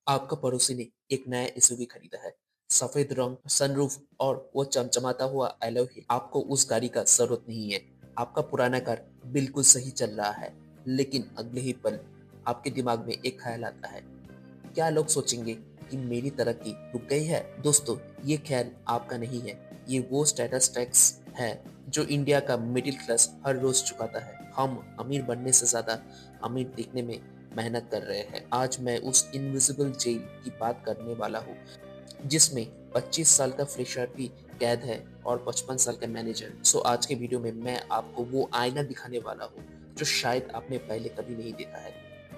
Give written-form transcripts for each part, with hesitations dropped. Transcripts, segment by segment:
आपका पड़ोसी ने एक नया एसयूवी खरीदा है। सफेद रंग, सनरूफ और वो चमचमाता हुआ एलॉय व्हील। आपको उस गाड़ी का जरूरत नहीं है। आपका पुराना कार बिल्कुल सही चल रहा है, लेकिन अगले ही पल आपके दिमाग में एक ख्याल आता है, क्या लोग सोचेंगे कि मेरी तरक्की रुक गई है? दोस्तों, ये ख्याल आपका नहीं है। ये वो स्टेटस टैक्स है जो इंडिया का मिडिल क्लास हर रोज चुकाता है। हम अमीर बनने से ज्यादा अमीर दिखने में मेहनत कर रहे हैं। आज मैं उस इनविजिबल जेल की बात करने वाला हूँ जिसमें 25 साल का फ्रेशर भी कैद है और 55 साल का मैनेजर। सो आज के वीडियो में मैं आपको वो आईना दिखाने वाला हूँ जो शायद आपने पहले कभी नहीं देखा है।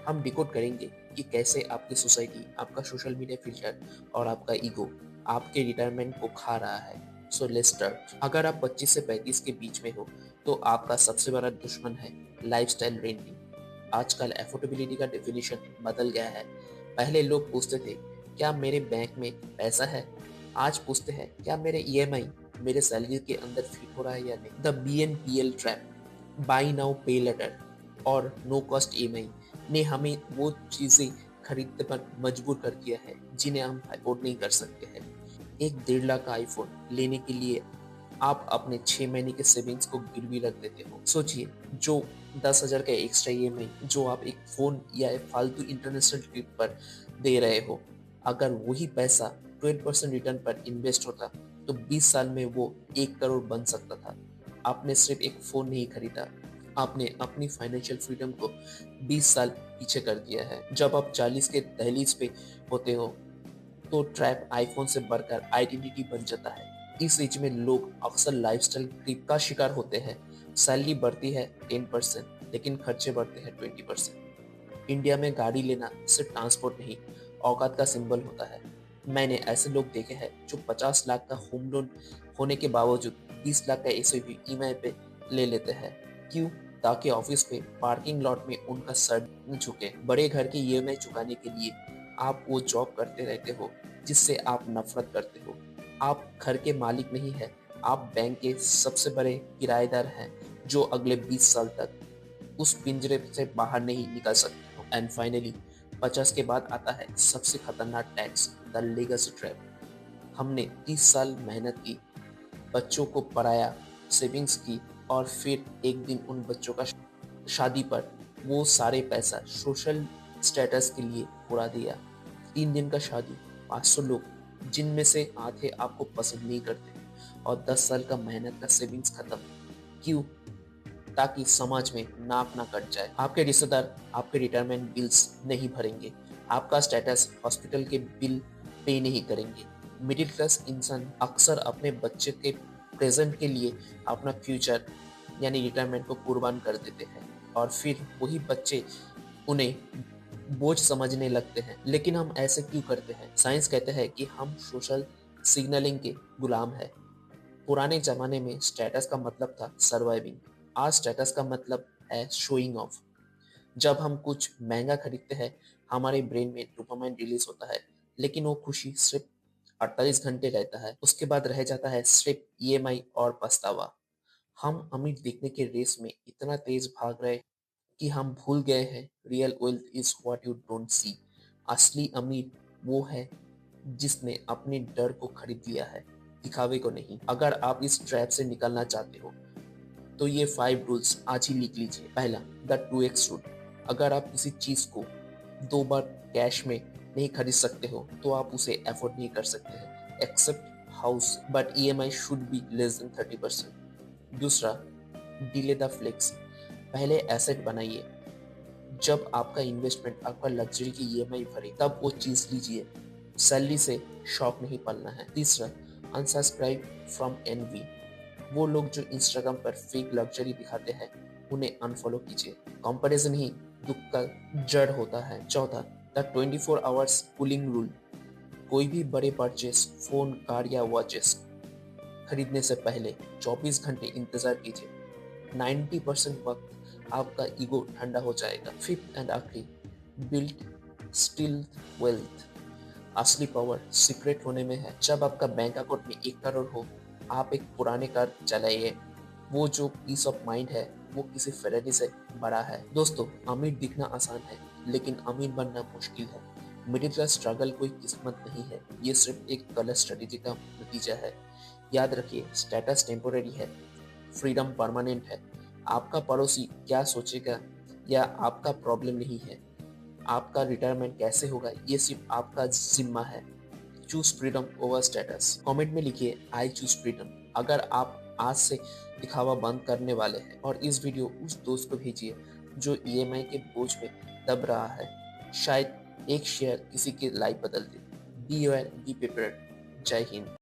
हम डिकोड करेंगे कि कैसे आपकी सोसाइटी, आपका सोशल मीडिया फिल्टर और आपका ईगो आपके रिटायरमेंट को खा रहा है। So let's start. अगर आप 25 से 35 के बीच में हो तो आपका सबसे बड़ा दुश्मन है लाइफस्टाइल रेंटिंग। आजकल एफोर्डेबिलिटी का डेफिनेशन बदल गया है। पहले लोग पूछते थे, क्या मेरे बैंक में पैसा है? आज पूछते हैं, क्या मेरे ईएमआई मेरे सैलरी के अंदर फिट हो रहा है या नहीं? The BNPL trap, by now पे लेटर और नो कॉस्ट ईएमआई ने हमें वो चीजें खरीदने पर मजबूर कर दिया है जिन्हें हम अफोर्ड नहीं कर सकते हैं। एक 1.5 लाख का आईफोन लेने के लिए आप अपने 6 महीने के सेविंग्स को गिरवी रख देते हो। सोचिए, जो 10,000 का एक्स्ट्रा ईएमआई जो आप एक फोन या एक फालतू इंटरनेशनल ट्रिप पर दे रहे हो, अगर वही पैसा 12% रिटर्न पर इन्वेस्ट होता तो 20 साल में वो 1 करोड़ बन सकता था। आपने सिर्फ एक फोन नहीं खरीदा, आपने अपनी फाइनेंशियल फ्रीडम को 20 साल पीछे कर दिया है। जब आप 40 के दहलीज पे होते हो तो ट्रैप आईफोन से बढ़कर आइडेंटिटी बन जाता है। इस एज में लोग अक्सर लाइफस्टाइल क्रीप का शिकार होते हैं। सैलरी बढ़ती है 10%, लेकिन खर्चे बढ़ते हैं 20%। इंडिया में गाड़ी लेना सिर्फ ट्रांसपोर्ट नहीं, औकात का सिंबल होता है। मैंने ऐसे लोग देखे हैं जो 50 लाख का होम लोन होने के बावजूद 20 लाख का एसयूवी ईएमआई पे ले लेते हैं। क्यों? ताकि ऑफिस पे पार्किंग लॉट में उनका सर न झुके। बड़े घर की ईएमआई चुकाने के लिए आप वो जॉब करते रहते हो जिससे आप नफरत करते हो। आप घर के मालिक नहीं है, आप बैंक के सबसे बड़े किराएदार हैं जो अगले 20 साल तक उस पिंजरे से बाहर नहीं निकल सकते हो। एंड फाइनली 50 के बाद आता है सबसे खतरनाक टैक्स, द लेगेसी ट्रैप। हमने 30 साल मेहनत की, बच्चों को पढ़ाया, सेविंग्स की और फिर एक दिन उन बच्चों का शादी पर वो सारे पैसा सोशल स्टेटस के लिए उड़ा दिया। 3 दिन का शादी, 500 लोग जिनमें से आधे आपको पसंद नहीं करते और 10 साल का मेहनत का सेविंग्स खत्म। क्यों? ताकि समाज में नाक ना कट जाए। आपके रिश्तेदार आपके रिटायरमेंट बिल्स नहीं भरेंगे, आपका स्टेटस हॉस्पिटल के बिल पे नहीं करेंगे। मिडिल क्लास इंसान अक्सर अपने बच्चे के प्रेजेंट के लिए अपना फ्यूचर यानी रिटायरमेंट को कुर्बान कर देते हैं और फिर वही बच्चे उन्हें बोझ समझने लगते हैं। लेकिन हम ऐसे क्यों करते हैं? साइंस कहते हैं कि हम सोशल सिग्नलिंग के गुलाम हैं। पुराने जमाने में स्टेटस का मतलब था सर्वाइविंग, आज स्टेटस का मतलब है शोइंग ऑफ। जब हम कुछ महंगा खरीदते हैं हमारे ब्रेन में डोपामाइन रिलीज होता है, लेकिन वो खुशी सिर्फ 48 घंटे रहता है। उसके बाद रह जाता है सिर्फ ईएमआई और पछतावा। हम अमीर दिखने के रेस में इतना तेज भाग रहे कि हम भूल गए हैं real wealth is what you don't see. असली अमीर वो है जिसने अपने डर को खरीद लिया है, दिखावे को नहीं। अगर आप इस ट्रैप से निकलना चाहते हो तो ये 5 रूल्स आज ही लिख लीजिए। पहला, द 2x रूल। अगर आप किसी चीज को 2 बार कैश में नहीं खरीद सकते हो तो आप उसे अफोर्ड नहीं कर सकते हैं। Except house but EMI should be less than 30%। दूसरा, डिले द फ्लेक्स। पहले एसेट बनाइए, जब आपका इन्वेस्टमेंट आपका लग्जरी की ईएमआई भरे तब वो चीज लीजिए। सैलरी से शौक नहीं पालना है। तीसरा, अनसब्सक्राइब फ्रॉम एनवी। वो लोग जो इंस्टाग्राम पर फेक लग्जरी दिखाते हैं उन्हें अनफॉलो कीजिए। कंपैरिजन ही दुख का जड़ होता है। चौथा, द 24 आवर्स कूलिंग रूल। कोई भी बड़े परचेस, फोन, कार या वॉचेस खरीदने से पहले 24 घंटे इंतजार कीजिए। 90% वक्त आपका ईगो ठंडा हो जाएगा। फिफ्थ एंड आखिरी, बिल्ड स्टिल वेल्थ। असली पावर सीक्रेट होने में है। जब आपका बैंक अकाउंट में 1 करोड़ हो, आप एक पुराने कार चलाइए, वो जो पीस ऑफ माइंड है वो किसी फेरारी से बड़ा है। दोस्तों, अमीर दिखना आसान है लेकिन अमीर बनना मुश्किल है। मिडिल क्लास स्ट्रगल कोई किस्मत नहीं है, ये सिर्फ एक गलत स्ट्रेटेजी का नतीजा है। याद रखिए, स्टेटस टेम्पोररी है, फ्रीडम परमानेंट है। आपका पड़ोसी क्या सोचेगा या आपका प्रॉब्लम नहीं है। आपका रिटायरमेंट कैसे होगा ये सिर्फ आपका जिम्मा है। Choose freedom over status. Comment में लिखिए आई चूज फ्रीडम अगर आप आज से दिखावा बंद करने वाले हैं, और इस वीडियो उस दोस्त को भेजिए जो ईएमआई के बोझ में दब रहा है। शायद एक शेयर किसी की लाइफ बदल दे। Be well, be prepared. जय हिंद।